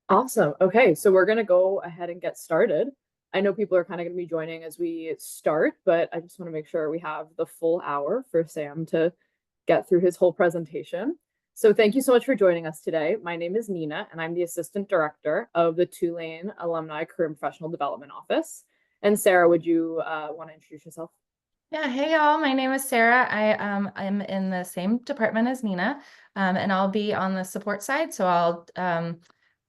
Awesome. Okay, so we're going to go ahead and get started. I know people are kind of going to be joining as we start, but I just want to make sure we have the full hour for Sam to get through his whole presentation. So thank you so much for joining us today. My name is Nina, and I'm the Assistant Director of the Tulane Alumni Career and Professional Development Office. And Sarah, would you want to introduce yourself? Yeah, hey y'all. My name is Sarah. I'm in the same department as Nina, and I'll be on the support side. So I'll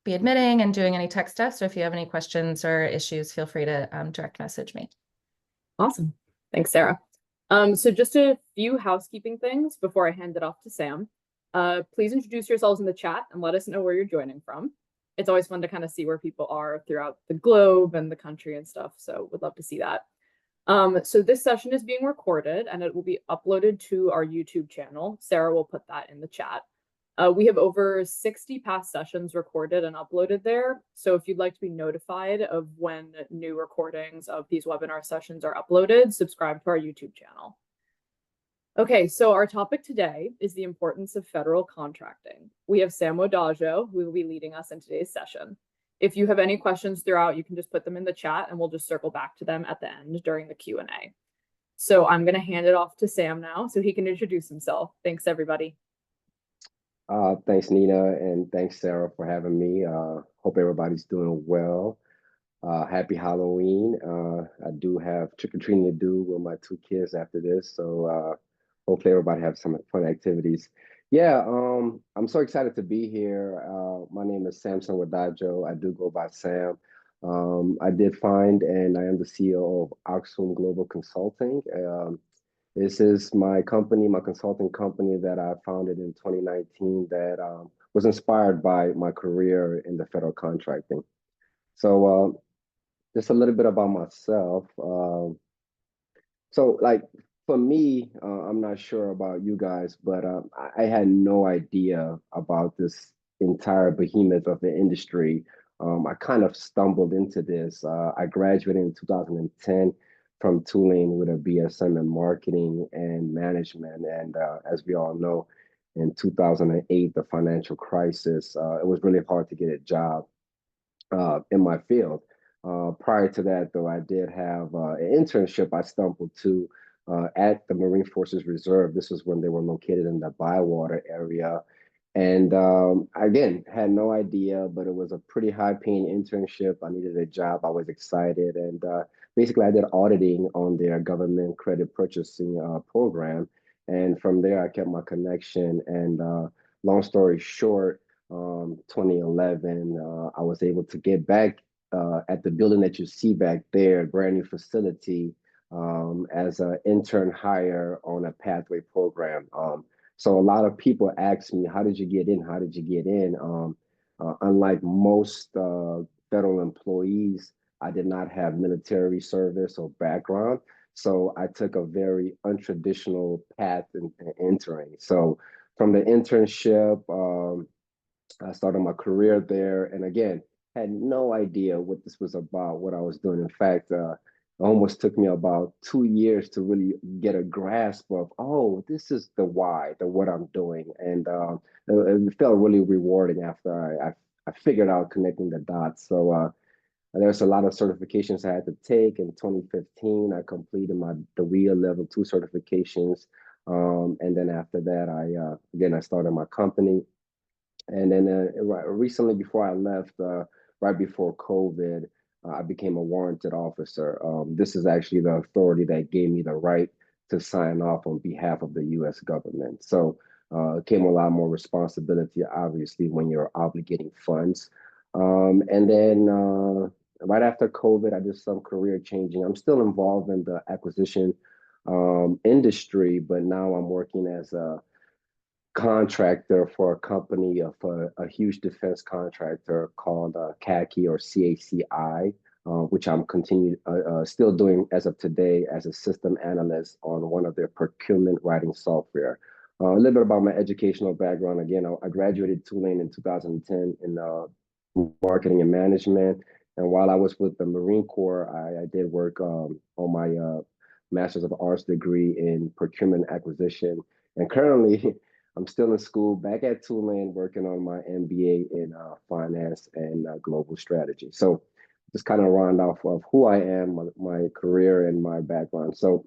be admitting and doing any tech stuff. So if you have any questions or issues, feel free to direct message me. Awesome. Thanks, Sarah. So just a few housekeeping things before I hand it off to Sam. Please introduce yourselves in the chat and let us know where you're joining from. It's always fun to kind of see where people are throughout the globe and the country and stuff. So would love to see that. So this session is being recorded and it will be uploaded to our YouTube channel. Sarah will put that in the chat. We have over 60 past sessions recorded and uploaded there. So if you'd like to be notified of when new recordings of these webinar sessions are uploaded, subscribe to our YouTube channel. Okay, so our topic today is the importance of federal contracting. We have Sam Wodajo, who will be leading us in today's session. If you have any questions throughout, you can just put them in the chat and we'll just circle back to them at the end during the Q&A. So I'm going to hand it off to Sam now so he can introduce himself. Thanks, everybody. Thanks, Nina, and thanks, Sarah, for having me. Hope everybody's doing well. Happy Halloween. I do have trick-or-treating to do with my two kids after this, so hopefully everybody have some fun activities. Yeah, I'm so excited to be here. My name is Samson Wodajo. I do go by Sam. I did find, and I am the CEO of Oxum Global Consulting. This is my company, my consulting company that I founded in 2019 that was inspired by my career in the federal contracting. So just a little bit about myself. So like for me, I'm not sure about you guys, but I had no idea about this entire behemoth of the industry. I kind of stumbled into this. I graduated in 2010 from Tulane with a BSM in marketing and management. And as we all know, in 2008, the financial crisis, it was really hard to get a job in my field. Prior to that, though, I did have an internship I stumbled to at the Marine Forces Reserve. This was when they were located in the Bywater area. And again, had no idea, but it was a pretty high paying internship. I needed a job. I was excited. And basically, I did auditing on their government credit purchasing program. And from there, I kept my connection. And long story short, 2011, I was able to get back at the building that you see back there, brand new facility, as an intern hire on a pathway program. So a lot of people ask me, how did you get in? How did you get in? Unlike most federal employees, I did not have military service or background. So I took a very untraditional path in entering. So from the internship, I started my career there, and again, had no idea what this was about, what I was doing. In fact, it almost took me about 2 years to really get a grasp of, oh, this is the why, the what I'm doing, and it felt really rewarding after I figured out connecting the dots. So there's a lot of certifications I had to take. In 2015, I completed my DOEA Level 2 certifications, and then after that, I started my company. And then recently, before I left, right before COVID, I became a warranted officer. This is actually the authority that gave me the right to sign off on behalf of the U.S. government. So it came a lot more responsibility, obviously, when you're obligating funds. And then right after COVID, I did some career changing. I'm still involved in the acquisition industry, but now I'm working as a contractor for a company of a huge defense contractor called CACI or CACI, which I'm still doing as of today as a system analyst on one of their procurement writing software. A little bit about my educational background. Again, I graduated Tulane in 2010 in marketing and management. And while I was with the Marine Corps, I did work on my Master's of Arts degree in procurement acquisition. And currently, I'm still in school, back at Tulane, working on my MBA in finance and global strategy. So just kind of round off of who I am, my career, and my background. So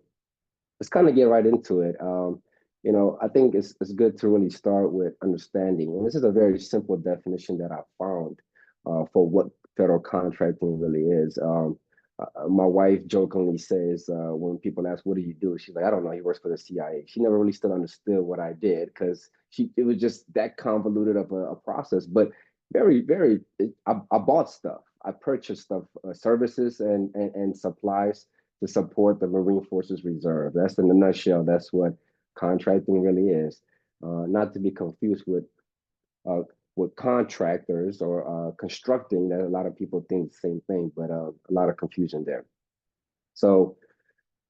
let's kind of get right into it. I think it's good to really start with understanding. And this is a very simple definition that I found for what federal contracting really is. My wife jokingly says when people ask, "What do you do?" She's like, "I don't know. He works for the CIA." She never really still understood what I did because it was just that convoluted of a process. But very, very, I bought stuff. I purchased stuff, services and supplies to support the Marine Forces Reserve. That's in a nutshell. That's what contracting really is. Not to be confused uh, with contractors or constructing. That a lot of people think the same thing, but a lot of confusion there. So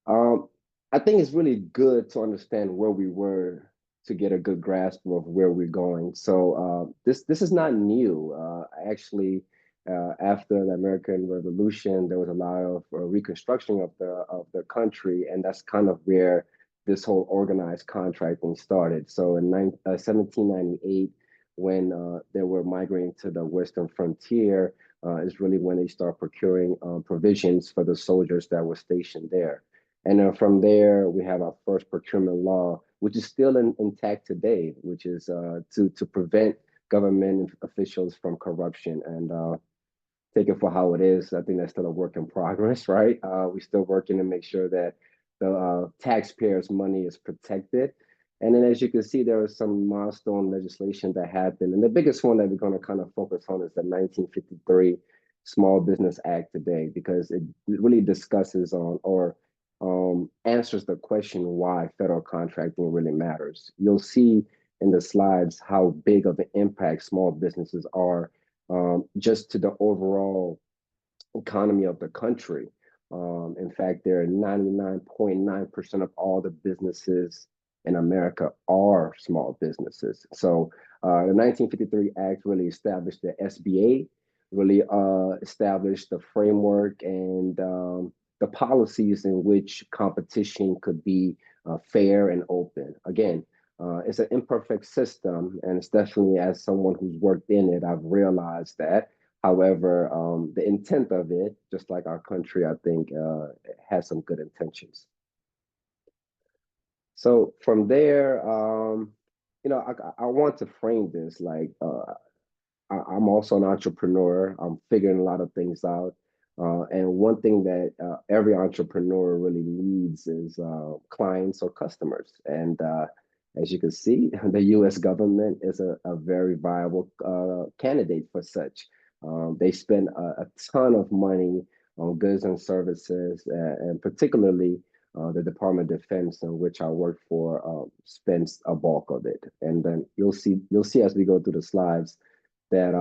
um, I think it's really good to understand where we were to get a good grasp of where we're going. So this is not new. Actually, after the American Revolution, there was a lot of reconstruction of the country, and that's kind of where this whole organized contracting started. So in 1798, when they were migrating to the western frontier, is really when they start procuring provisions for the soldiers that were stationed there. And then from there, we have our first procurement law, which is still intact today, which is to prevent government officials from corruption. And take it for how it is. I think that's still a work in progress, right? We're still working to make sure that the taxpayers' money is protected. And then, as you can see, there was some milestone legislation that happened. And the biggest one that we're going to kind of focus on is the 1953 Small Business Act today, because it really discusses on or answers the question why federal contracting really matters. You'll see in the slides how big of an impact small businesses are just to the overall economy of the country. In fact, there are 99.9% of all the businesses in America are small businesses. So the 1953 Act really established the SBA, really established the framework and the policies in which competition could be fair and open. Again, it's an imperfect system, and it's definitely, as someone who's worked in it, I've realized that. However, the intent of it, just like our country, I think, has some good intentions. So from there, I want to frame this like I'm also an entrepreneur. I'm figuring a lot of things out. And one thing that every entrepreneur really needs is clients or customers. And as you can see, the US government is a very viable candidate for such. They spend a ton of money on goods and services, and particularly the Department of Defense, in which I work for, spends a bulk of it. And then you'll see as we go through the slides that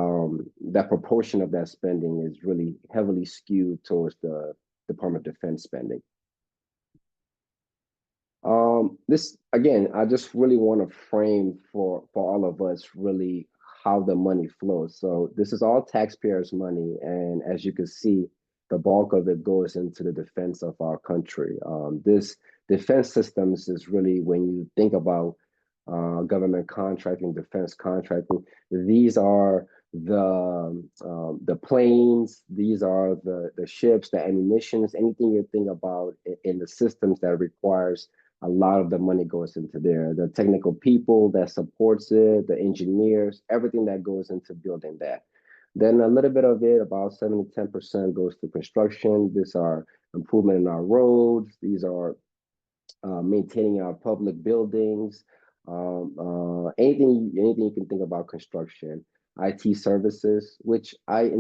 that proportion of that spending is really heavily skewed towards the Department of Defense spending. This again, I just really want to frame for all of us really how the money flows. So this is all taxpayers' money, and as you can see, the bulk of it goes into the defense of our country. This defense systems is really, when you think about government contracting, defense contracting, these are the planes, these are the ships, the ammunitions, anything you think about in the systems that requires a lot of the money goes into there. The technical people that supports it, the engineers, everything that goes into building that. Then a little bit of it, about 7 to 10% goes to construction. These are improvement in our roads. These are maintaining our public buildings, anything you can think about construction, IT services, which I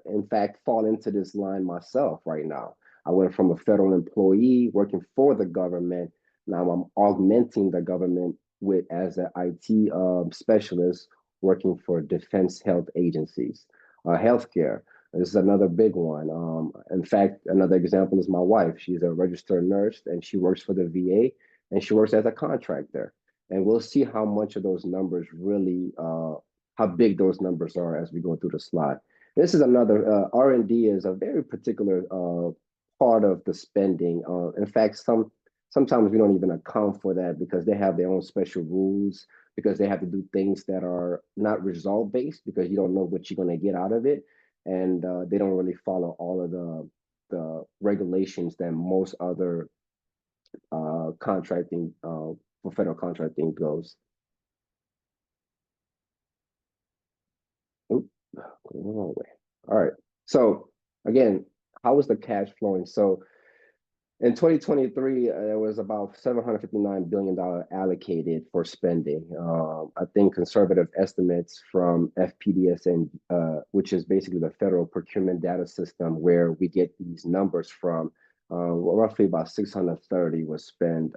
in fact fall into this line myself right now. I went from a federal employee working for the government. Now I'm augmenting the government with as an IT specialist working for defense health agencies, healthcare. This is another big one. In fact, another example is my wife. She's a registered nurse and she works for the VA and she works as a contractor. And we'll see how much of those numbers really, how big those numbers are as we go through the slide. This is another, R&D is a very particular part of the spending. In fact, sometimes we don't even account for that because they have their own special rules. because they have to do things that are not result based because you don't know what you're going to get out of it, and they don't really follow all of the regulations that most other contracting for federal contracting goes. Oop, going the wrong way. All right. So again, how is the cash flowing? So in 2023, there was about $759 billion allocated for spending. I think conservative estimates from FPDSN, which is basically the federal procurement data system where we get these numbers from, roughly about 630 was spent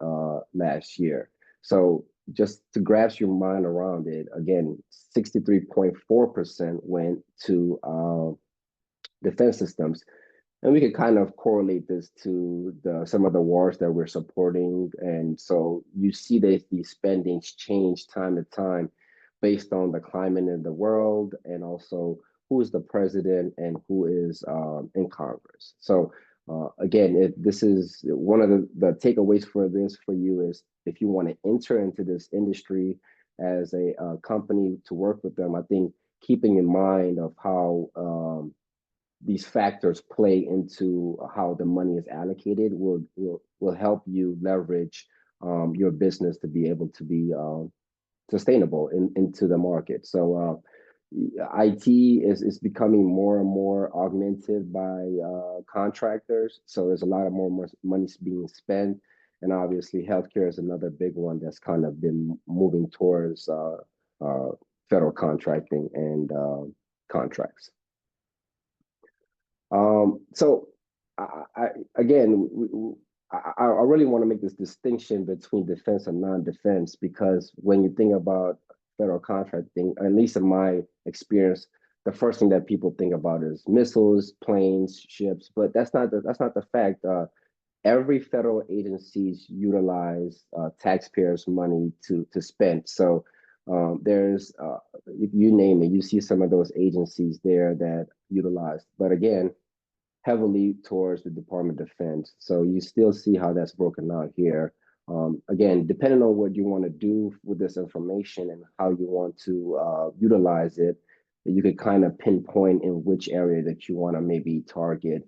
last year. So just to grasp your mind around it, again, 63.4% went to defense systems. And we could kind of correlate this to some of the wars that we're supporting. And so you see that these spendings change time to time based on the climate in the world and also who is the president and who is in Congress. So again, this is one of the takeaways for this for you is if you want to enter into this industry as a company to work with them, I think keeping in mind of how these factors play into how the money is allocated will help you leverage your business to be able to be sustainable into the market. So IT is becoming more and more augmented by contractors. So there's a lot of more money being spent. And obviously healthcare is another big one that's kind of been moving towards federal contracting and contracts. So again, I really want to make this distinction between defense and non-defense because when you think about federal contracting, at least in my experience, the first thing that people think about is missiles, planes, ships, but that's not the fact. Every federal agencies utilize taxpayers' money to spend. So there's you name it, you see some of those agencies there that utilize, but again, heavily towards the Department of Defense. So you still see how that's broken out here. Again, depending on what you want to do with this information and how you want to utilize it, you could kind of pinpoint in which area that you want to maybe target.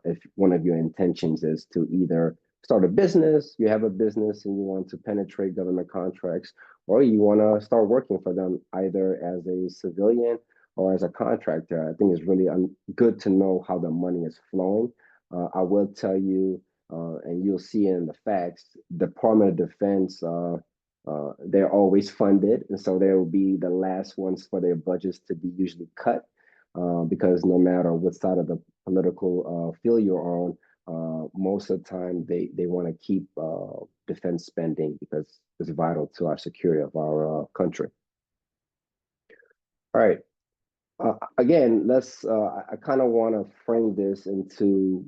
If one of your intentions is to either start a business, you have a business and you want to penetrate government contracts, or you want to start working for them either as a civilian or as a contractor. I think it's really good to know how the money is flowing. I will tell you, and you'll see in the facts, Department of Defense, they're always funded. And so they will be the last ones for their budgets to be usually cut because no matter what side of the political field you're on, most of the time they want to keep defense spending because it's vital to our security of our country. All right. Again, I kind of want to frame this into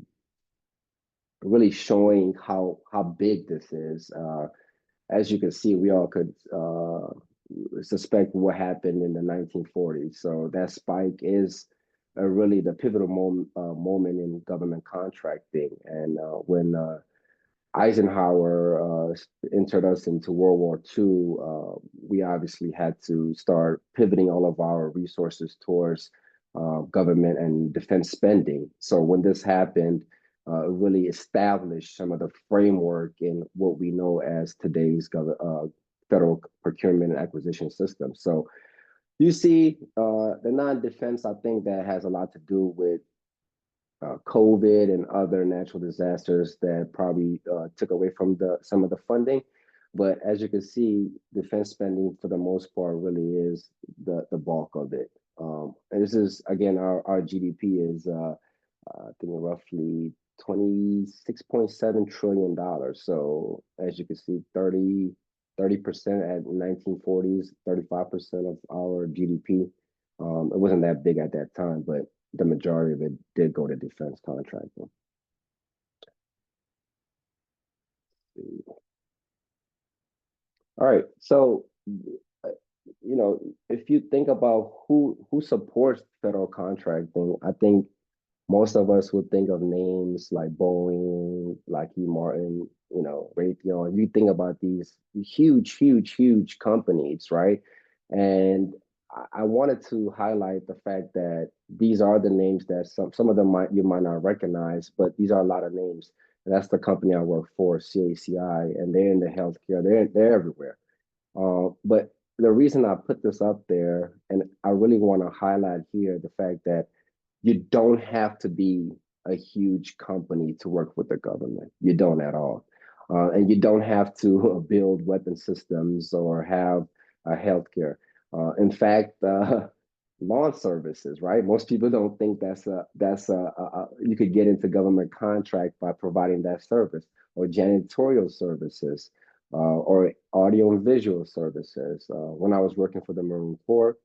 really showing how big this is. As you can see, we all could suspect what happened in the 1940s. So that spike is really the pivotal moment in government contracting. And when Eisenhower entered us into World War II, we obviously had to start pivoting all of our resources towards government and defense spending. So when this happened, it really established some of the framework in what we know as today's federal procurement and acquisition system. So you see the non-defense, I think that has a lot to do with COVID and other natural disasters that probably took away from some of the funding. But as you can see, defense spending for the most part really is the bulk of it. And this is, again, our GDP is, I think, roughly $26.7 trillion. So as you can see, 30% at 1940s, 35% of our GDP. It wasn't that big at that time, but the majority of it did go to defense contracting. All right, so if you think about who supports federal contracting, I think Most of us would think of names like Boeing, Lockheed Martin, Raytheon. You think about these huge, huge, huge companies, right? And I wanted to highlight the fact that these are the names that some of them you might not recognize, but these are a lot of names. And that's the company I work for, CACI, and they're in the healthcare. They're everywhere. But the reason I put this up there, and I really want to highlight here the fact that you don't have to be a huge company to work with the government. You don't at all. And you don't have to build weapon systems or have healthcare. In fact, lawn services, right? Most people don't think you could get into government contract by providing that service, or janitorial services, or audio and visual services. When I was working for the Marine Corps,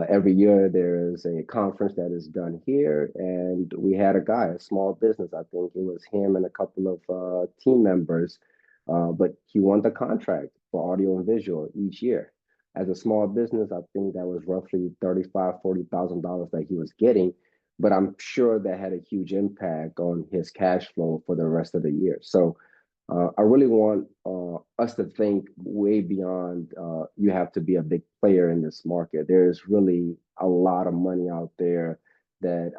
every year there's a conference that is done here, and we had a guy, a small business. I think it was him and a couple of team members, but he won the contract for audio and visual each year. As a small business, I think that was roughly $40,000 that he was getting, but I'm sure that had a huge impact on his cash flow for the rest of the year. So I really want us to think way beyond you have to be a big player in this market. There's really a lot of money out there that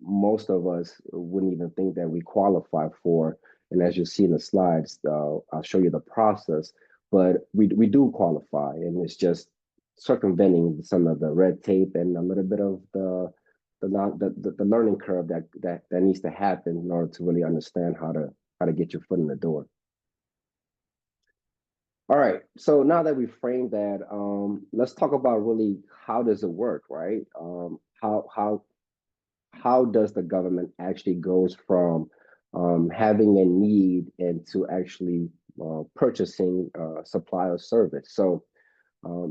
most of us wouldn't even think that we qualify for. And as you see in the slides, I'll show you the process, but we do qualify, and it's just circumventing some of the red tape and a little bit of the learning curve that needs to happen in order to really understand how to get your foot in the door. All right, so now that we framed that, let's talk about really how does it work, right? How does the government actually goes from having a need into actually purchasing supply or service? So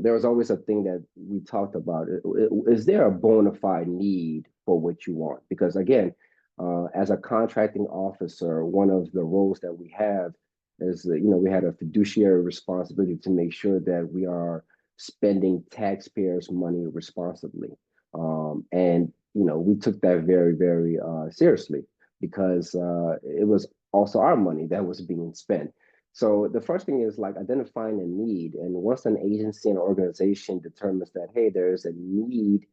there was always a thing that we talked about. Is there a bona fide need for what you want? Because again, as a contracting officer, one of the roles that we have is, we had a fiduciary responsibility to make sure that we are spending taxpayers' money responsibly. And, we took that very, very seriously, because it was also our money that was being spent. So the first thing is like identifying a need. And once an agency and organization determines that, hey, there is a need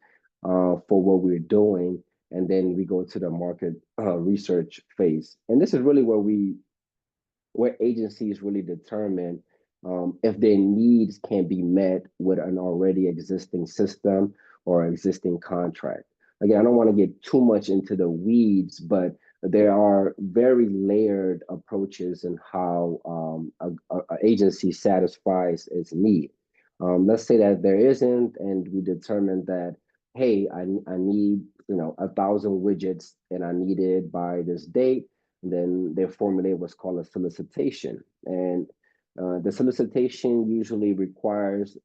for what we're doing, and then we go to the market research phase. And this is really where agencies really determine if their needs can be met with an already existing system or existing contract. Again, I don't want to get too much into the weeds, but there are very layered approaches in how an agency satisfies its need. Let's say that there isn't, and we determine that, hey, I need 1,000 widgets, and I need it by this date. And then they formulate what's called a solicitation, and the solicitation usually requires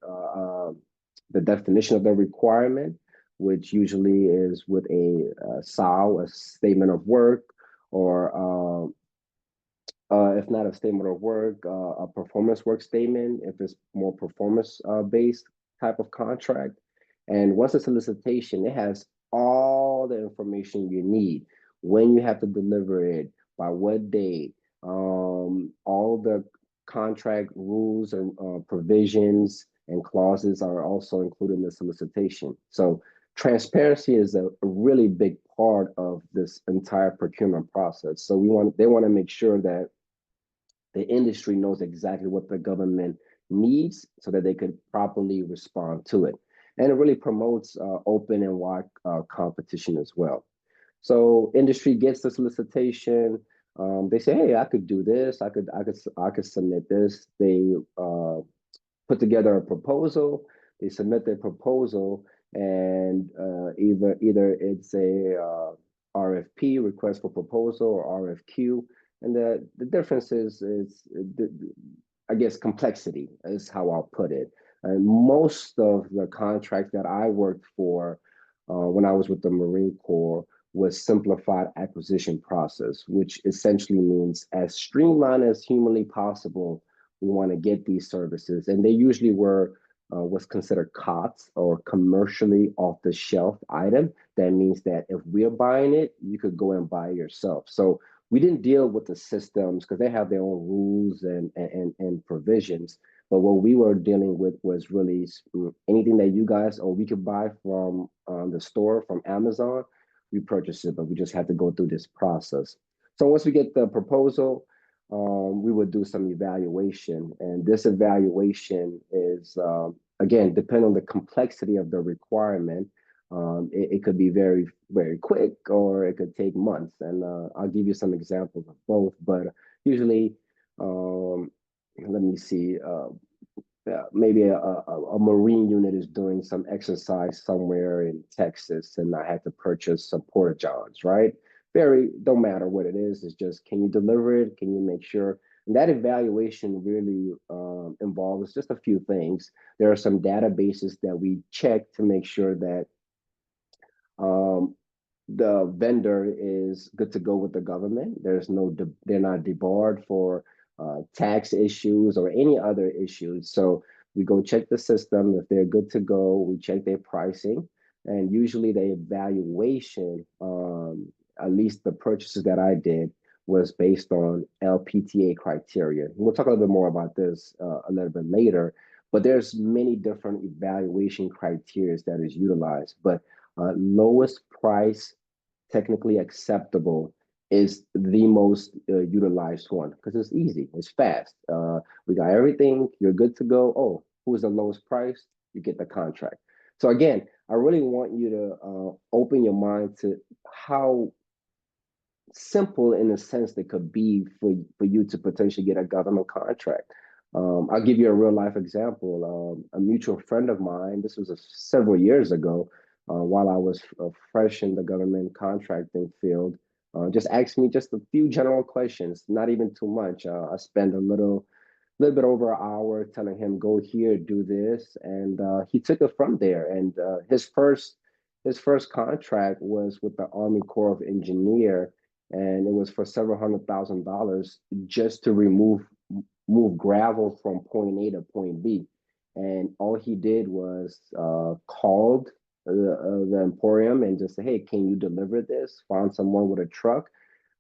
the definition of the requirement, which usually is with a SOW, a statement of work, or if not a statement of work, a performance work statement, if it's more performance based type of contract. And once a solicitation, it has all the information you need, when you have to deliver it, by what date, all the contract rules and provisions and clauses are also included in the solicitation. So transparency is a really big part of this entire procurement process. So they want to make sure that the industry knows exactly what the government needs so that they could properly respond to it. And it really promotes open and wide competition as well. So industry gets the solicitation. They say, "Hey, I could do this. I could submit this." They put together a proposal. They submit their proposal, and either it's a RFP, request for proposal, or RFQ. And the difference is I guess complexity is how I'll put it. And most of the contracts that I worked for when I was with the Marine Corps was simplified acquisition process, which essentially means as streamlined as humanly possible, we want to get these services. And they usually were what's considered COTS, or commercially off the shelf item. That means that if we're buying it, you could go and buy it yourself. So we didn't deal with the systems because they have their own rules and provisions. But what we were dealing with was really anything that you guys, or we could buy from the store, from Amazon, we purchase it, but we just had to go through this process. So once we get the proposal, we would do some evaluation. And this evaluation is, again, depending on the complexity of the requirement. It could be very, very quick, or it could take months. And I'll give you some examples of both. But usually, let me see, maybe a Marine unit is doing some exercise somewhere in Texas, and I had to purchase some porta johns, right? Don't matter what it is. It's just, can you deliver it? Can you make sure? And that evaluation really involves just a few things. There are some databases that we check to make sure that the vendor is good to go with the government. They're not debarred for tax issues or any other issues. So we go check the system. If they're good to go, we check their pricing. And usually the evaluation, at least the purchases that I did, was based on LPTA criteria. We'll talk a little bit more about this a little bit later, but there's many different evaluation criteria that is utilized. But lowest price technically acceptable is the most utilized one because it's easy, it's fast. We got everything, you're good to go. Oh, who's the lowest price? You get the contract. So again, I really want you to open your mind to how simple in a sense that could be for you to potentially get a government contract. I'll give you a real life example. A mutual friend of mine, this was several years ago, while I was fresh in the government contracting field, just asked me just a few general questions, not even too much. I spent a little bit over an hour telling him, go here, do this. And he took it from there. And his first contract was with the Army Corps of Engineer, and it was for several $100,000 just to move gravel from point A to point B. And all he did was called the Emporium and just say, hey, can you deliver this? Found someone with a truck,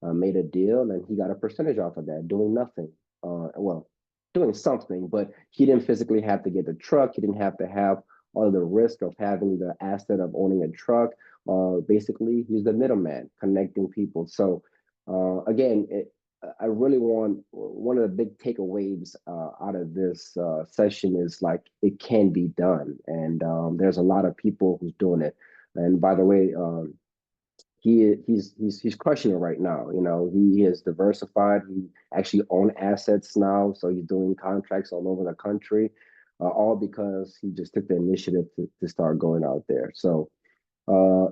made a deal, and he got a percentage off of that, doing nothing. Well, doing something, but he didn't physically have to get the truck. He didn't have to have all the risk of having the asset of owning a truck. Basically, he's the middleman connecting people. So again, I really want, one of the big takeaways out of this session is like, it can be done. And there's a lot of people who's doing it. And by the way, he's crushing it right now. You know, he is diversified. He actually owns assets now. So he's doing contracts all over the country, all because he just took the initiative to start going out there. So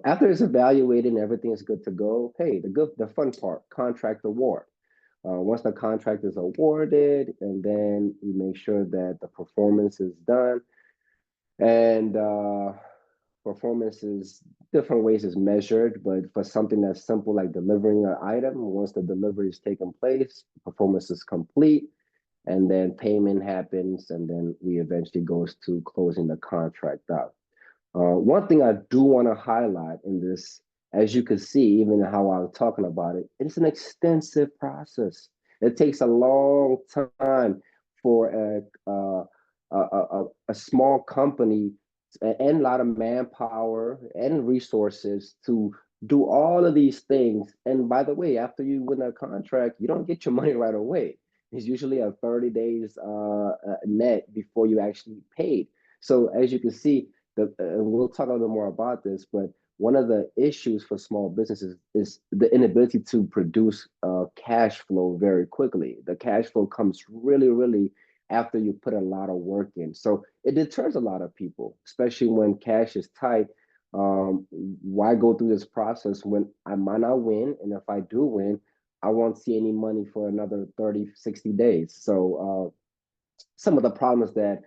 after it's evaluated and everything is good to go, hey, the fun part, contract award. Once the contract is awarded, and then we make sure that the performance is done. And performance is different ways is measured, but for something that's simple like delivering an item, once the delivery is taken place, performance is complete, and then payment happens, and then we eventually goes to closing the contract out. One thing I do want to highlight in this, as you can see, even how I'm talking about it, it's an extensive process. It takes a long time for a small company and a lot of manpower and resources to do all of these things. And by the way, after you win a contract, you don't get your money right away. It's usually a 30 days net before you actually paid. So as you can see, and we'll talk a little more about this, but one of the issues for small businesses is the inability to produce cash flow very quickly. The cash flow comes really, really after you put a lot of work in. So it deters a lot of people, especially when cash is tight. Why go through this process when I might not win? And if I do win, I won't see any money for another 30, 60 days. So some of the problems that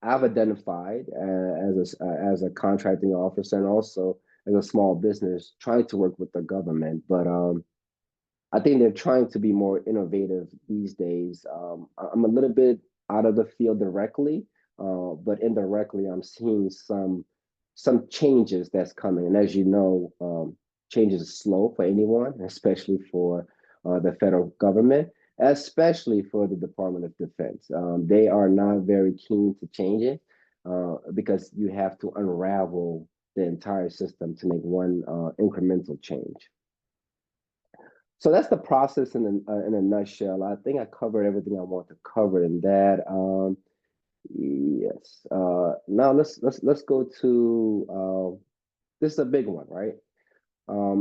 I've identified as a contracting officer and also as a small business trying to work with the government. But I think they're trying to be more innovative these days. I'm a little bit out of the field directly, but indirectly, I'm seeing some changes that's coming. And as you know, change is slow for anyone, especially for the federal government, especially for the Department of Defense. They are not very keen to change it because you have to unravel the entire system to make one incremental change. So that's the process in a nutshell. I think I covered everything I want to cover in that. Yes. Now let's go to this is a big one, right?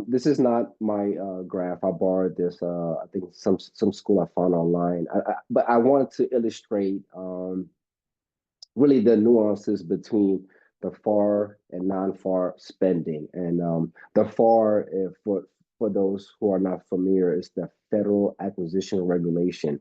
This is not my graph. I borrowed this. I think some school I found online. But I wanted to illustrate really the nuances between the FAR and non-FAR spending. And the FAR, for those who are not familiar, is the Federal Acquisition Regulation.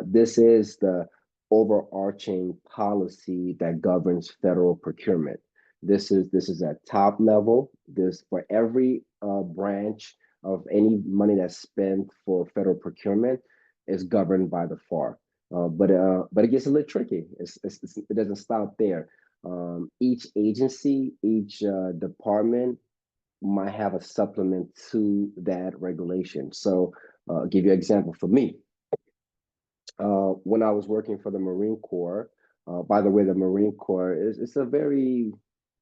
This is the overarching policy that governs federal procurement. This is at top level. This for every branch of any money that's spent for federal procurement is governed by the FAR. But it gets a little tricky. It doesn't stop there. Each agency, each department might have a supplement to that regulation. So I'll give you an example for me. When I was working for the Marine Corps, by the way, the Marine Corps is a very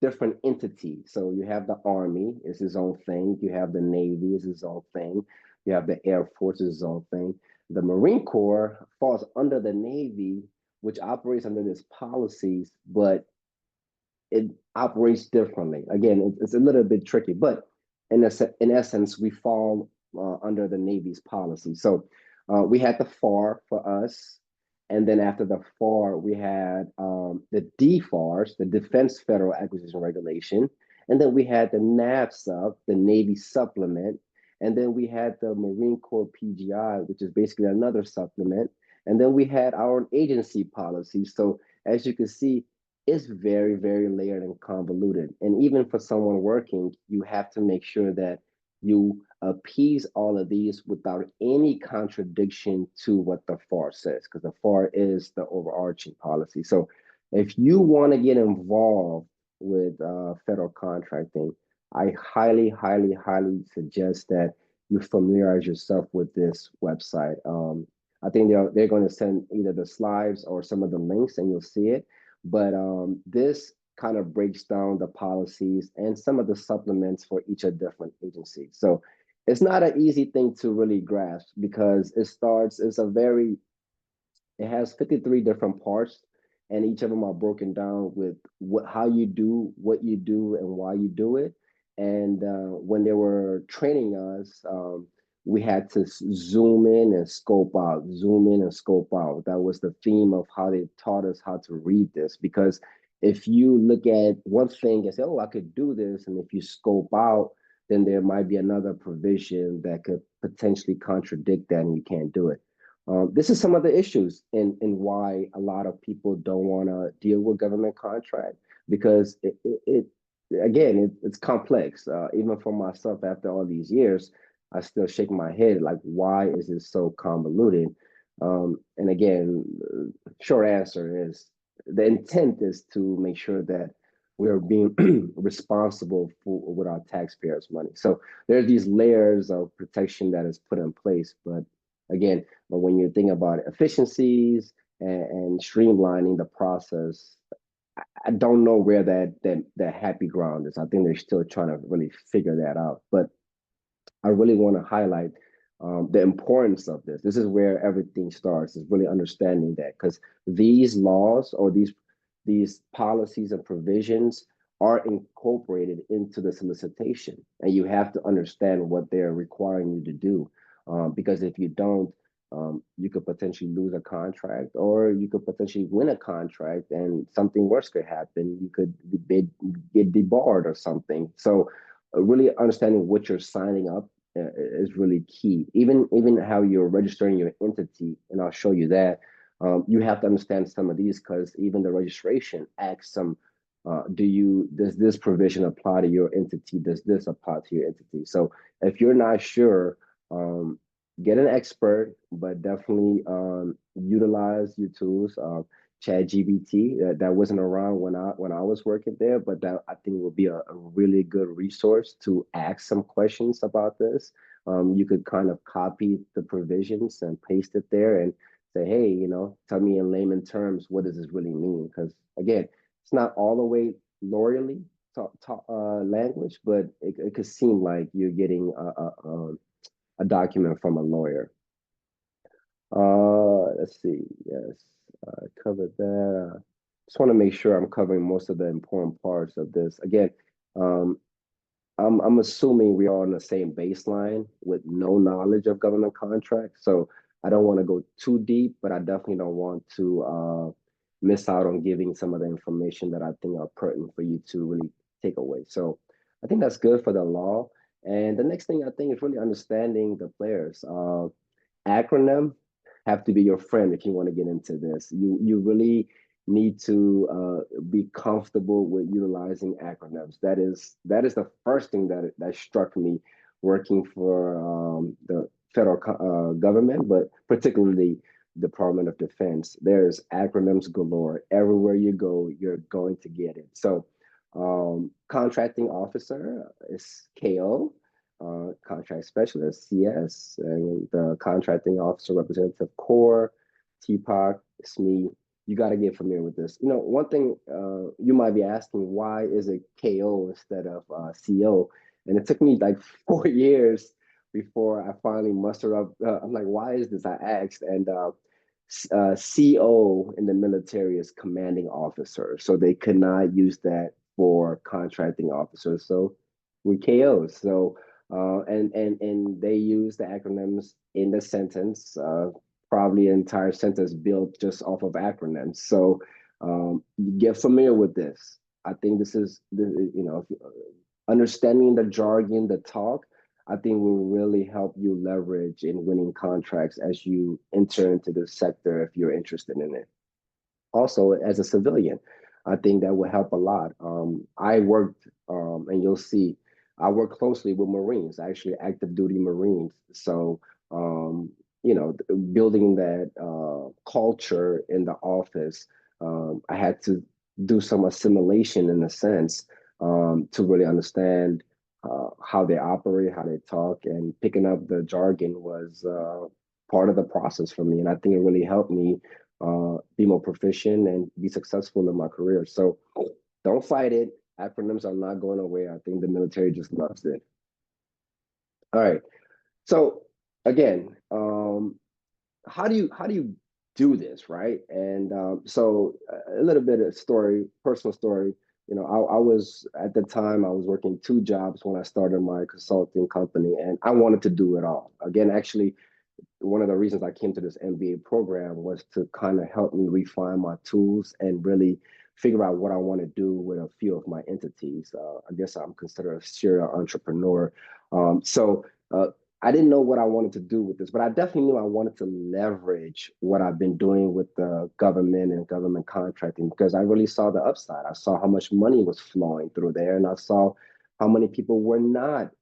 different entity. So you have the Army, it's its own thing. You have the Navy, it's its own thing. You have the Air Force, it's its own thing. The Marine Corps falls under the Navy, which operates under these policies, but it operates differently. Again, it's a little bit tricky, but in essence, we fall under the Navy's policy. So we had the FAR for us. And then after the FAR, we had the DFARS, the Defense Federal Acquisition Regulation. And then we had the NAVSUP, the Navy Supplement. And then we had the Marine Corps PGI, which is basically another supplement. And then we had our agency policy. So as you can see, it's very, very layered and convoluted. And even for someone working, you have to make sure that you appease all of these without any contradiction to what the FAR says, because the FAR is the overarching policy. So if you want to get involved with federal contracting, I highly, highly, highly suggest that you familiarize yourself with this website. I think they're going to send either the slides or some of the links and you'll see it. But this kind of breaks down the policies and some of the supplements for each of different agencies. So it's not an easy thing to really grasp because it has 53 different parts and each of them are broken down with how you do what you do and why you do it. And when they were training us, we had to zoom in and scope out, zoom in and scope out. That was the theme of how they taught us how to read this. Because if you look at one thing and say, oh, I could do this, and if you scope out, then there might be another provision that could potentially contradict that and you can't do it. This is some of the issues in why a lot of people don't want to deal with government contract because it's complex. Even for myself, after all these years, I still shake my head like, why is it so convoluted? And again, short answer is the intent is to make sure that we are being responsible with our taxpayers' money. So there's these layers of protection that is put in place. But again, when you think about efficiencies and streamlining the process, I don't know where that happy ground is. I think they're still trying to really figure that out. But I really want to highlight the importance of this. This is where everything starts, is really understanding that, because these laws or these policies and provisions are incorporated into the solicitation, and you have to understand what they're requiring you to do. Because if you don't, you could potentially lose a contract, or you could potentially win a contract and something worse could happen. You could get debarred or something. So really understanding what you're signing up is really key. Even how you're registering your entity, and I'll show you that. You have to understand some of these because even the registration asks some, does this provision apply to your entity? Does this apply to your entity? So if you're not sure, get an expert, but definitely utilize your tools. ChatGPT that wasn't around when I was working there, but that I think will be a really good resource to ask some questions about this. You could kind of copy the provisions and paste it there and say, hey, tell me in layman terms, what does this really mean? Because again, it's not all the way lawyerly language, but it could seem like you're getting a document from a lawyer. Let's see. Yes, I covered that. Just want to make sure I'm covering most of the important parts of this. Again, I'm assuming we are on the same baseline with no knowledge of government contracts. So I don't want to go too deep, but I definitely don't want to miss out on giving some of the information that I think are pertinent for you to really take away. So I think that's good for the law. And the next thing I think is really understanding the players. Acronym have to be your friend if you want to get into this. You really need to be comfortable with utilizing acronyms. That is the first thing that struck me working for the federal government, but particularly Department of Defense. There's acronyms galore. Everywhere you go, you're going to get it. So contracting officer is KO. Contract specialist, CS, and the contracting officer representative core, TPOC, SME. You got to get familiar with this. One thing you might be asking, why is it KO instead of CO? And it took me like 4 years before I finally mustered up. I'm like, why is this? I asked, and CO in the military is commanding officer, so they could not use that for contracting officers. So we KOs. So and they use the acronyms in the sentence, probably an entire sentence built just off of acronyms. So get familiar with this. I think this is, understanding the jargon, the talk, I think will really help you leverage in winning contracts as you enter into the sector if you're interested in it. Also, as a civilian, I think that will help a lot. I worked, and you'll see, I work closely with Marines, actually active duty Marines. So, building that culture in the office, I had to do some assimilation in a sense to really understand how they operate, how they talk, and picking up the jargon was part of the process for me. And I think it really helped me be more proficient and be successful in my career. So don't fight it. Acronyms are not going away. I think the military just loves it. All right. So again, how do you do this, right? And so a little bit of story, personal story. I was at the time I was working 2 jobs when I started my consulting company, and I wanted to do it all. Again, actually, one of the reasons I came to this MBA program was to kind of help me refine my tools and really figure out what I want to do with a few of my entities. I guess I'm considered a serial entrepreneur. So I didn't know what I wanted to do with this, but I definitely knew I wanted to leverage what I've been doing with the government and government contracting because I really saw the upside. I saw how much money was flowing through there, and I saw how many people were not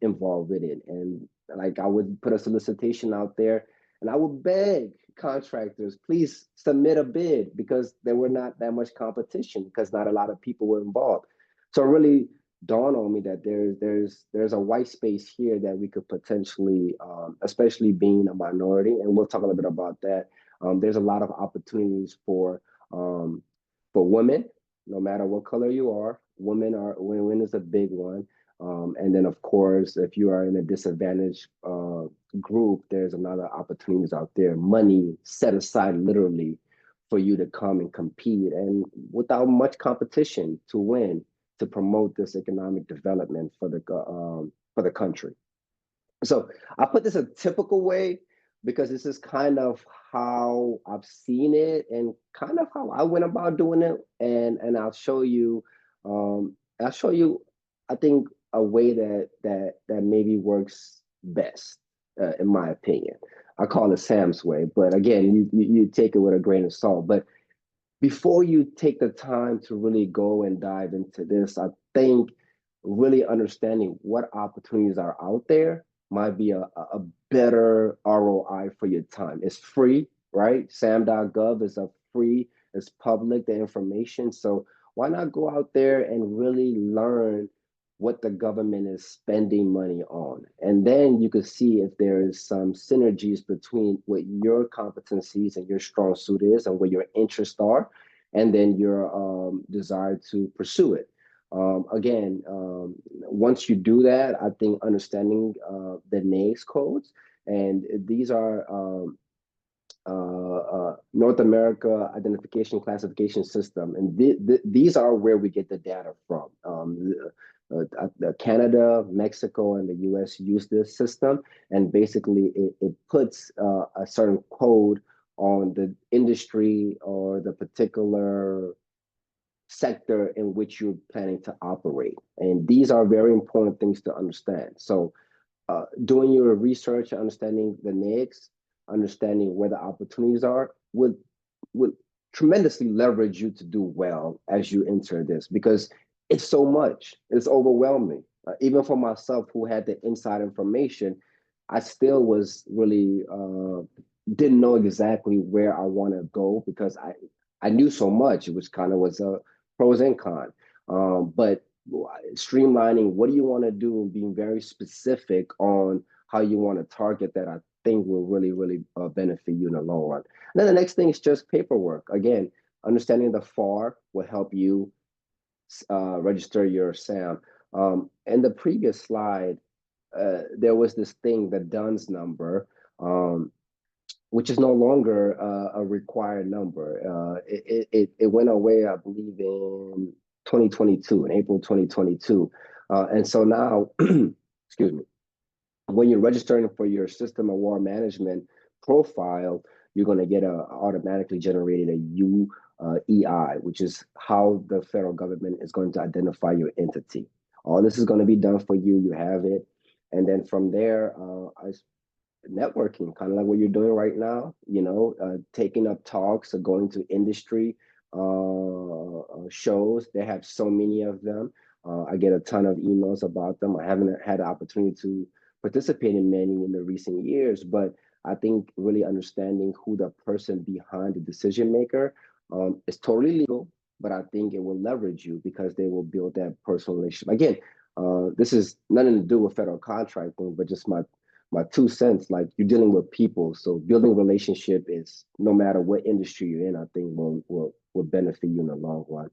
involved with it. And like I would put a solicitation out there and I would beg contractors, please submit a bid because there were not that much competition because not a lot of people were involved. So it really dawned on me that there's a white space here that we could potentially, especially being a minority, and we'll talk a little bit about that. There's a lot of opportunities for women, no matter what color you are. Women is a big one. And then, of course, if you are in a disadvantaged group, there's another opportunities out there. Money set aside literally for you to come and compete, and without much competition to win, to promote this economic development for the country. So I put this a typical way because this is kind of how I've seen it and kind of how I went about doing it. And I'll show you. I think a way that maybe works best, in my opinion. I call it Sam's way, but again, you take it with a grain of salt. But before you take the time to really go and dive into this, I think really understanding what opportunities are out there might be a better ROI for your time. It's free, right? Sam.gov is a free It's public, the information. So why not go out there and really learn what the government is spending money on? And then you could see if there is some synergies between what your competencies and your strong suit is and what your interests are, and then your desire to pursue it. Once you do that, I think understanding the NAICS codes, and these are North America Identification Classification System, and these are where we get the data from. Canada, Mexico, and the US use this system, and basically it puts a certain code on the industry or the particular sector in which you're planning to operate. And these are very important things to understand. So doing your research, understanding the NAICS, understanding where the opportunities are would tremendously leverage you to do well as you enter this, because it's so much, it's overwhelming. Even for myself, who had the inside information, I still was really didn't know exactly where I want to go, because I knew so much, which kind of was a pros and cons. But streamlining what do you want to do and being very specific on how you want to target that, I think will really benefit you in the long run. And then the next thing is just paperwork. Again, understanding the FAR will help you register your SAM. In the previous slide, there was this thing, the DUNS number, which is no longer a required number. It went away, I believe, in 2022, in April 2022. And so now, excuse me, when you're registering for your system award management profile, you're going to get automatically generated a UEI, which is how the federal government is going to identify your entity. All this is going to be done for you. You have it. And then from there, networking, kind of like what you're doing right now, taking up talks or going to industry shows. They have so many of them. I get a ton of emails about them. I haven't had the opportunity to participate in many in the recent years, but I think really understanding who the person behind the decision maker is totally legal, but I think it will leverage you because they will build that personal relationship. Again, this is nothing to do with federal contracting, but just my 2 cents. Like, you're dealing with people, so building relationship is, no matter what industry you're in, I think will benefit you in the long run.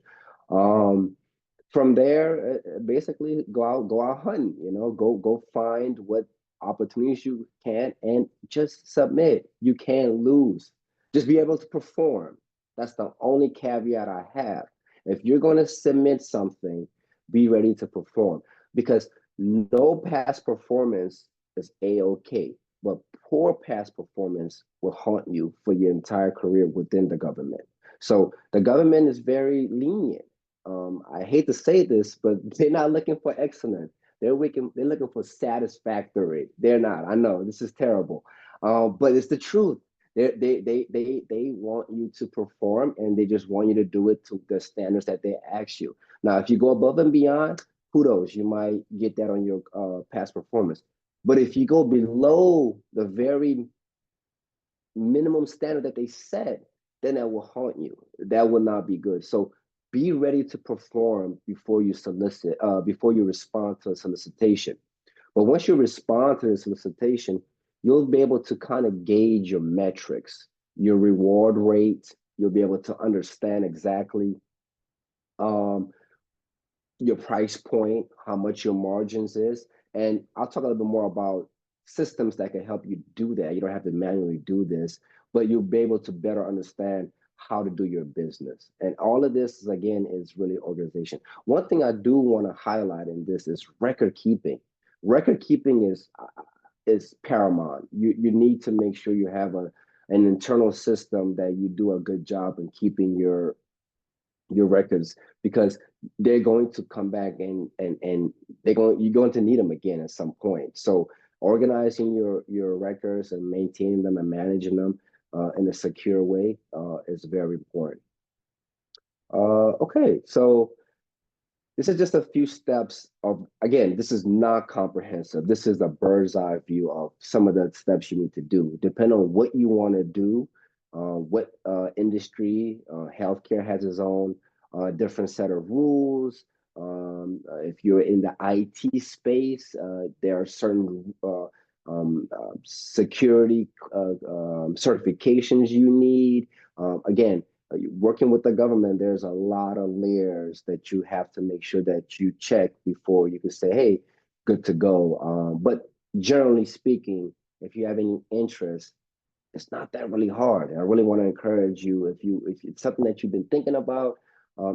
From there, basically go out hunting. Go find what opportunities you can and just submit. You can't lose. Just be able to perform. That's the only caveat I have. If you're going to submit something, be ready to perform, because no past performance is a-okay, but poor past performance will haunt you for your entire career within the government. So the government is very lenient. I hate to say this, but they're not looking for excellence. They're looking for satisfactory. They're not. I know this is terrible, but it's the truth. They want you to perform, and they just want you to do it to the standards that they ask you. Now, if you go above and beyond, kudos, you might get that on your past performance. But if you go below the very minimum standard that they set, then that will haunt you. That will not be good. So be ready to perform before you respond to a solicitation. But once you respond to the solicitation, you'll be able to kind of gauge your metrics, your reward rate. You'll be able to understand exactly your price point, how much your margins is. And I'll talk a little bit more about systems that can help you do that. You don't have to manually do this, but you'll be able to better understand how to do your business. And all of this, again, is really organization. One thing I do want to highlight in this is record keeping. Record keeping is paramount. You need to make sure you have an internal system that you do a good job in keeping your records, because they're going to come back and you're going to need them again at some point. So organizing your records and maintaining them and managing them in a secure way is very important. Okay, so this is just a few steps of, again, this is not comprehensive. This is a bird's eye view of some of the steps you need to do. Depending on what you want to do, what industry. Healthcare has its own different set of rules. If you're in the IT space, there are certain security certifications you need. Again, working with the government, there's a lot of layers that you have to make sure that you check before you can say, hey, good to go. But generally speaking, if you have any interest, it's not that really hard. I really want to encourage you, if it's something that you've been thinking about,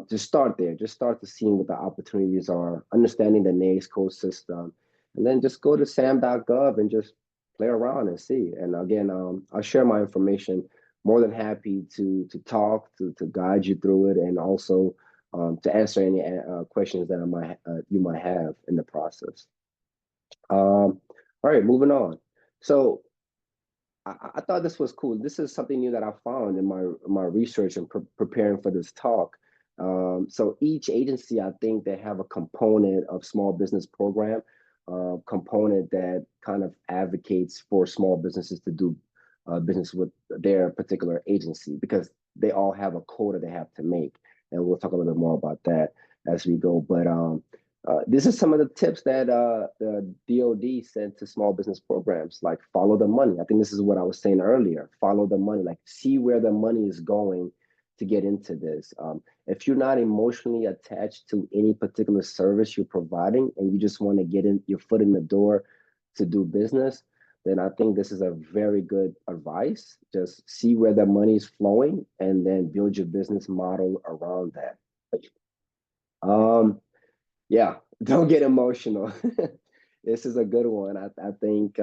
just start there. Just start to seeing what the opportunities are, understanding the NAICS code system, and then just go to sam.gov and just play around and see. And again, I'll share my information. More than happy to talk, to guide you through it, and also to answer any questions that you might have in the process. All right, moving on. So I thought this was cool. This is something new that I found in my research and preparing for this talk. So each agency, I think they have a component of small business program, component that kind of advocates for small businesses to do business with their particular agency, because they all have a quota they have to make. And we'll talk a little bit more about that as we go. But this is some of the tips that the DoD sent to small business programs, like follow the money. I think this is what I was saying earlier. Follow the money, like see where the money is going to get into this. If you're not emotionally attached to any particular service you're providing and you just want to get in your foot in the door to do business, then I think this is a very good advice. Just see where the money is flowing and then build your business model around that. Yeah, don't get emotional. This is a good one. I think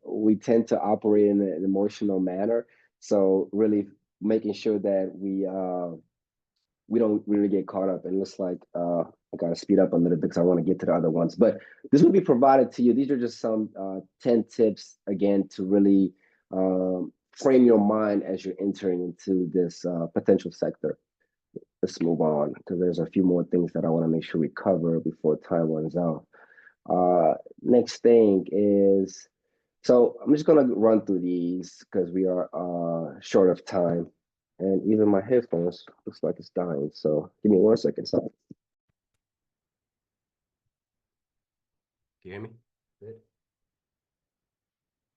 we tend to operate in an emotional manner. So really making sure that we don't really get caught up. And it looks like I gotta speed up a little bit because I want to get to the other ones. But this will be provided to you. These are just some 10 tips, again, to really frame your mind as you're entering into this potential sector. Let's move on, because there's a few more things that I want to make sure we cover before time runs out. Next thing is, so I'm just going to run through these because we are short of time. And even my headphones looks like it's dying. So give me 1 second. Sorry. Can you hear me? Good.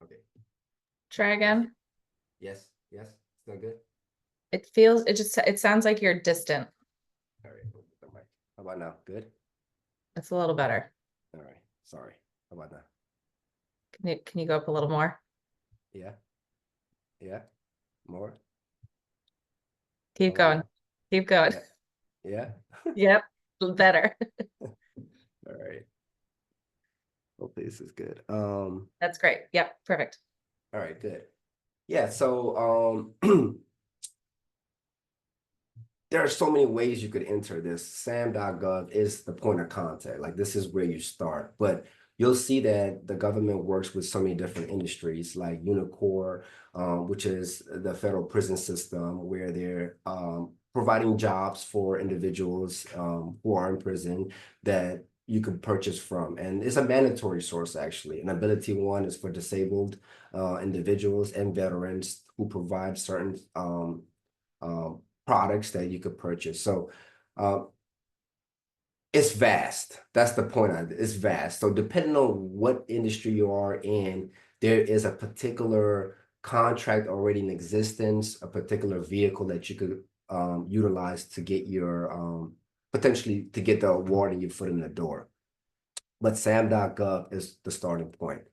Okay. Try again. Yes. Yes. Still good. It sounds like you're distant. All right. How about now? Good. It's a little better. All right. Sorry. How about now? Can you go up a little more? Yeah. Yeah. More. Keep going. Keep going. Yeah. Yep. Better. All right. Hopefully this is good. That's great. Yep. Perfect. All right, good. Yeah, so there are so many ways you could enter this. Sam.gov is the point of contact. Like, this is where you start. But you'll see that the government works with so many different industries, like Unicor, which is the federal prison system, where they're providing jobs for individuals who are in prison that you could purchase from. And it's a mandatory source, actually. An Ability One is for disabled individuals and veterans who provide certain products that you could purchase. So it's vast. That's the point of it. It's vast. So depending on what industry you are in, there is a particular contract already in existence, a particular vehicle that you could utilize to get your potentially to get the award and your foot in the door. But sam.gov is the starting point.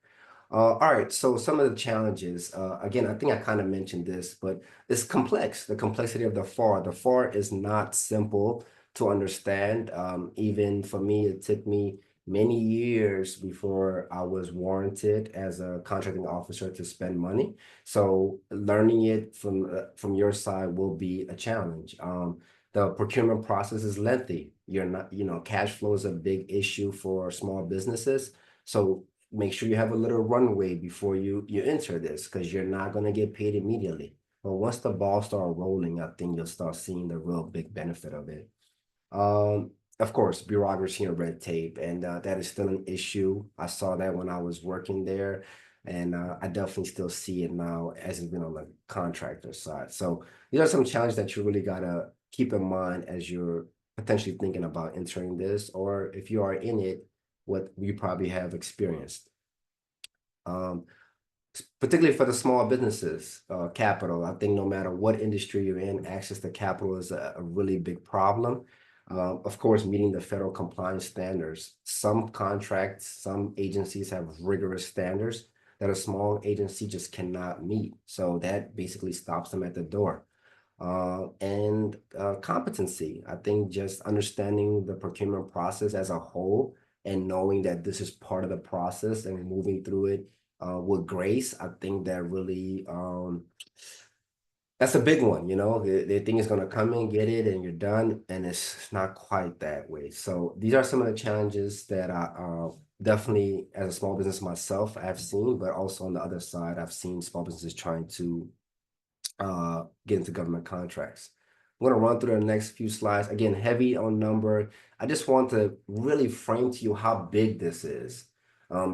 All right, so some of the challenges, again, I think I kind of mentioned this, but it's complex, the complexity of the FAR. The FAR is not simple to understand. Even for me, it took me many years before I was warranted as a contracting officer to spend money. So learning it from your side will be a challenge. The procurement process is lengthy. You're not, cash flow is a big issue for small businesses. So make sure you have a little runway before you enter this, because you're not going to get paid immediately. But once the ball starts rolling, I think you'll start seeing the real big benefit of it. Of course, bureaucracy and red tape, and that is still an issue. I saw that when I was working there. And I definitely still see it now as it's been on the contractor side. So these are some challenges that you really gotta keep in mind as you're potentially thinking about entering this, or if you are in it, what you probably have experienced. Particularly for the small businesses, capital. I think no matter what industry you're in, access to capital is a really big problem. Of course, meeting the federal compliance standards. Some contracts, some agencies have rigorous standards that a small agency just cannot meet. So that basically stops them at the door. And competency. I think just understanding the procurement process as a whole and knowing that this is part of the process and moving through it with grace, I think that really that's a big one. They think it's going to come in, get it, and you're done, and it's not quite that way. So these are some of the challenges that I definitely, as a small business myself, I've seen, but also on the other side, I've seen small businesses trying to get into government contracts. I'm going to run through the next few slides. Again, heavy on number. I just want to really frame to you how big this is.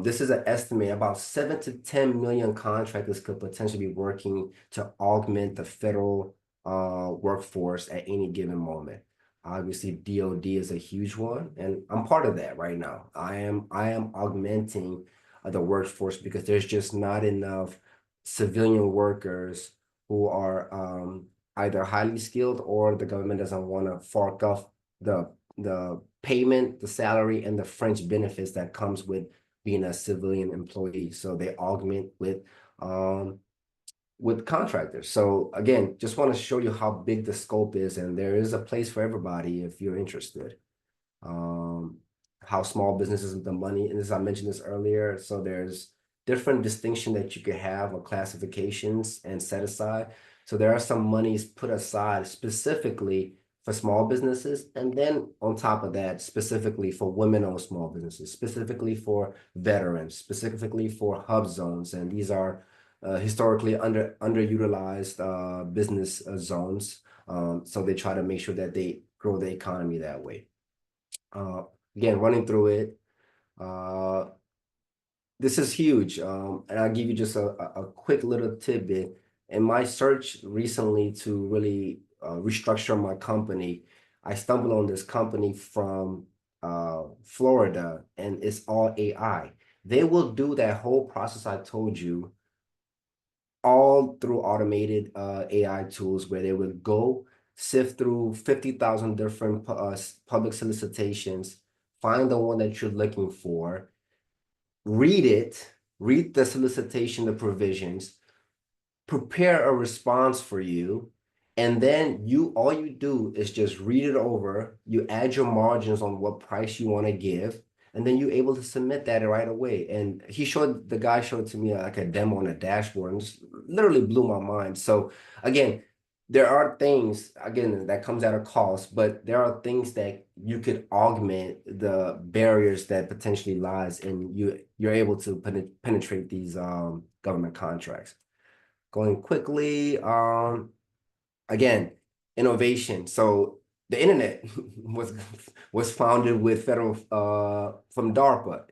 This is an estimate about 7 to 10 million contractors could potentially be working to augment the federal workforce at any given moment. Obviously, DoD is a huge one, and I'm part of that right now. I am augmenting the workforce because there's just not enough civilian workers who are either highly skilled or the government doesn't want to fork off the payment, the salary, and the fringe benefits that comes with being a civilian employee. So they augment with contractors. So again, just want to show you how big the scope is, and there is a place for everybody if you're interested. How small businesses, the money, and as I mentioned this earlier, so there's different distinction that you could have or classifications and set aside. So there are some monies put aside specifically for small businesses, and then on top of that, specifically for women-owned small businesses, specifically for veterans, specifically for hub zones, and these are historically underutilized business zones. So they try to make sure that they grow the economy that way. Again, running through it. This is huge, and I'll give you just a quick little tidbit. In my search recently to really restructure my company, I stumbled on this company from Florida, and it's all AI. They will do that whole process I told you all through automated AI tools, where they would go sift through 50,000 different public solicitations, find the one that you're looking for, read it, read the solicitation, the provisions, prepare a response for you, and then all you do is just read it over, you add your margins on what price you want to give, and then you're able to submit that right away. And the guy showed to me like a demo on a dashboard, and just literally blew my mind. So again, there are things, again, that comes at a cost, but there are things that you could augment the barriers that potentially lies in you're able to penetrate these government contracts. Going quickly, again, innovation. So the internet was founded with federal from DARPA.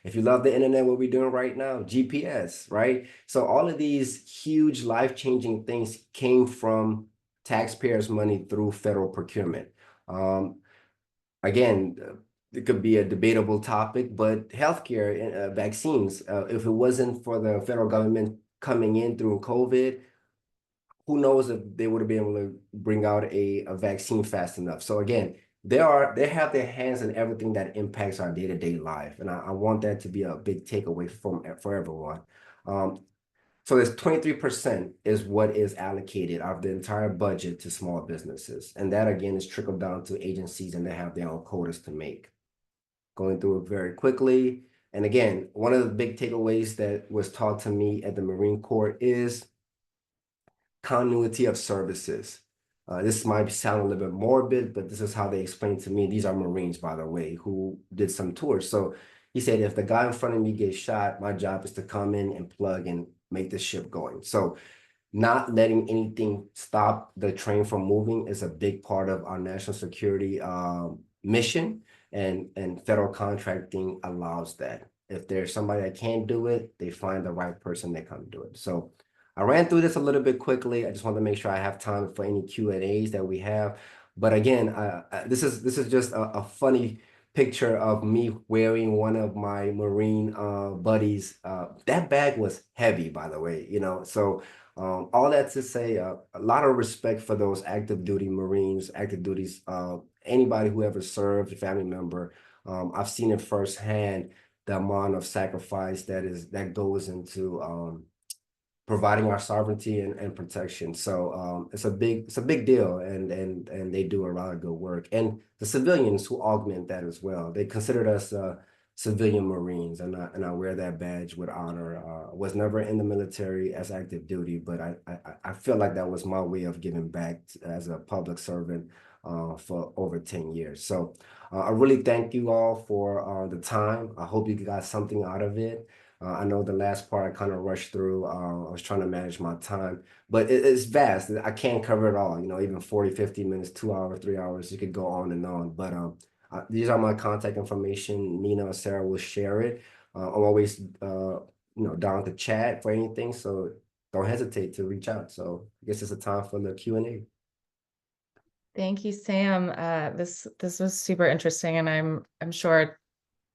If you love the internet, what we're doing right now, GPS, right? So all of these huge life-changing things came from taxpayers' money through federal procurement. Again, it could be a debatable topic, but healthcare and vaccines, if it wasn't for the federal government coming in through COVID, who knows if they would have been able to bring out a vaccine fast enough. So again, they have their hands in everything that impacts our day-to-day life. And I want that to be a big takeaway for everyone. So there's 23% is what is allocated out of the entire budget to small businesses. And that again is trickled down to agencies, and they have their own quotas to make. Going through it very quickly. And again, one of the big takeaways that was taught to me at the Marine Corps is continuity of services. This might sound a little bit morbid, but this is how they explained to me. These are Marines, by the way, who did some tours. So he said, if the guy in front of me gets shot, my job is to come in and plug and make the ship going. So not letting anything stop the train from moving is a big part of our national security mission, and federal contracting allows that. if there's somebody that can't do it, they find the right person that come do it. So I ran through this a little bit quickly. I just want to make sure I have time for any Q&As that we have. But again, this is just a funny picture of me wearing one of my Marine buddies. That bag was heavy, by the way, you know. So all that to say, a lot of respect for those active duty Marines, active duties, anybody who ever served, a family member. I've seen it firsthand, the amount of sacrifice that goes into providing our sovereignty and protection. So it's a big deal, and they do a lot of good work. And the civilians who augment that as well, they considered us civilian Marines, and I wear that badge with honor. Was never in the military as active duty, but I feel like that was my way of giving back as a public servant for over 10 years. So I really thank you all for the time. I hope you got something out of it. I know the last part I kind of rushed through. I was trying to manage my time, but it's vast. I can't cover it all, you know, even 40, 50 minutes, 2 hours, 3 hours, you could go on and on. But these are my contact information. Nina or Sarah will share it. I'm always, down to chat for anything. So don't hesitate to reach out. So I guess it's a time for the Q&A. Thank you, Sam. This was super interesting, and I'm sure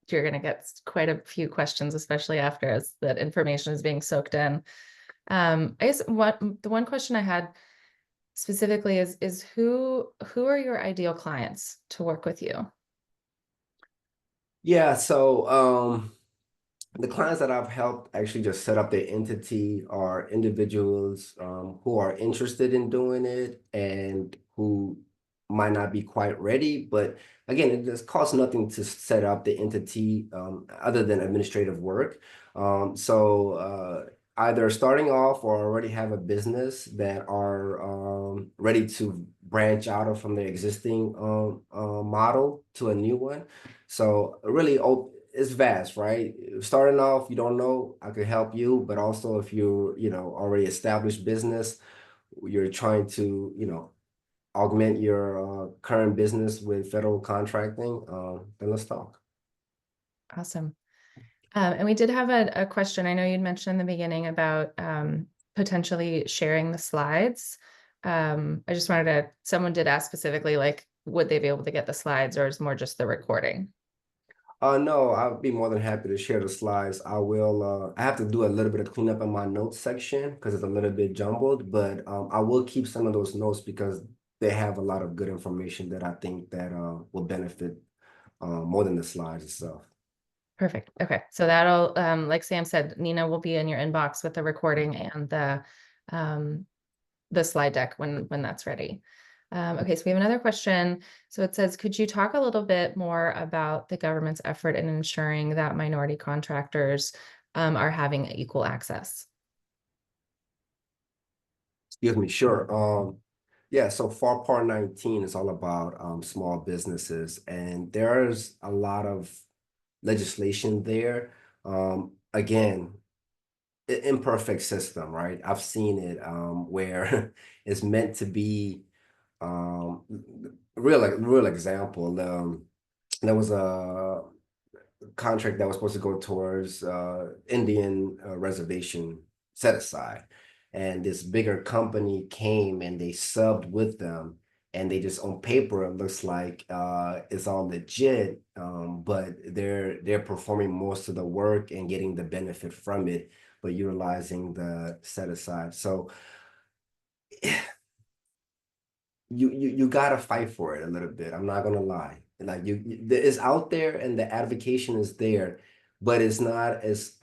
you're going to get quite a few questions, especially after as that information is being soaked in. I guess the one question I had specifically is who are your ideal clients to work with you? Yeah, so the clients that I've helped actually just set up their entity are individuals who are interested in doing it and who might not be quite ready. But again, it just costs nothing to set up the entity other than administrative work. So either starting off or already have a business that are ready to branch out of from their existing model to a new one. So really, it's vast, right? Starting off, you don't know, I could help you, but also if you're, already established business, you're trying to, augment your current business with federal contracting, then let's talk. Awesome. And we did have a question. I know you'd mentioned in the beginning about potentially sharing the slides. I just wanted someone did ask specifically, like, would they be able to get the slides, or is more just the recording? No, I'll be more than happy to share the slides. I will, I have to do a little bit of cleanup in my notes section because it's a little bit jumbled, but I will keep some of those notes because they have a lot of good information that I think that will benefit more than the slides itself. Perfect. Okay. So that'll, like Sam said, Nina will be in your inbox with the recording and the slide deck when that's ready. Okay, so we have another question. So it says, could you talk a little bit more about the government's effort in ensuring that minority contractors are having equal access? Excuse me, sure. Yeah, so FAR Part 19 is all about small businesses, and there's a lot of legislation there. Again, imperfect system, right? I've seen it where it's meant to be real example. There was a contract that was supposed to go towards Indian reservation set aside, and this bigger company came and they subbed with them, and they just on paper it looks like it's all legit, but they're performing most of the work and getting the benefit from it, but utilizing the set aside. So you gotta fight for it a little bit. I'm not gonna lie. Like it's out there and the advocation is there, but it's not as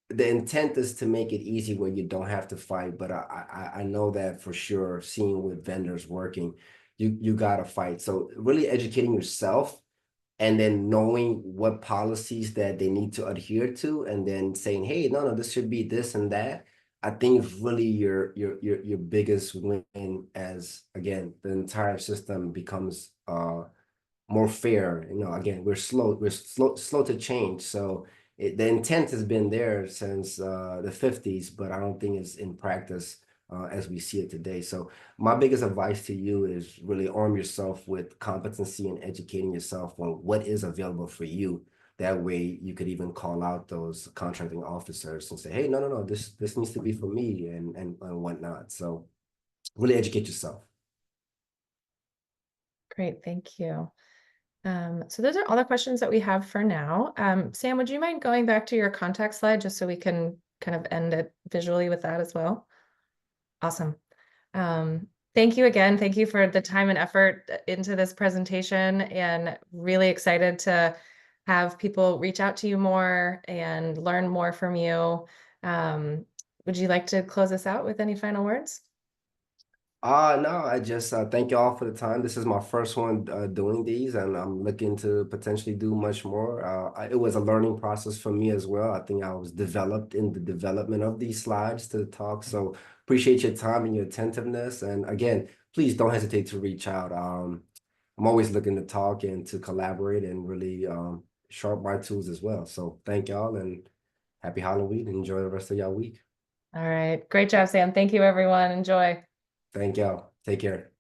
the intent is to make it easy where you don't have to fight. But I know that for sure, seeing with vendors working, you gotta fight. So really educating yourself and then knowing what policies that they need to adhere to, and then saying, hey, no, this should be this and that. I think is really your biggest win, as again the entire system becomes more fair. Again, we're slow to change. So the intent has been there since the 50s, but I don't think it's in practice as we see it today. So my biggest advice to you is really arm yourself with competency and educating yourself on what is available for you That way you could even call out those contracting officers and say, hey, no, this needs to be for me and whatnot. So really educate yourself. Great, thank you. So those are all the questions that we have for now. Sam, would you mind going back to your contact slide just so we can kind of end it visually with that as well? Awesome. Thank you again. Thank you for the time and effort into this presentation, and really excited to have people reach out to you more and learn more from you. Would you like to close us out with any final words? No, I just thank you all for the time. This is my first one doing these, and I'm looking to potentially do much more. It was a learning process for me as well. I think I was developed in the development of these slides to talk. So appreciate your time and your attentiveness. And again, please don't hesitate to reach out. I'm always looking to talk and to collaborate and really sharpen my tools as well. So thank y'all and happy Halloween. Enjoy the rest of y'all week. All right. Great job, Sam. Thank you, everyone. Enjoy. Thank y'all. Take care.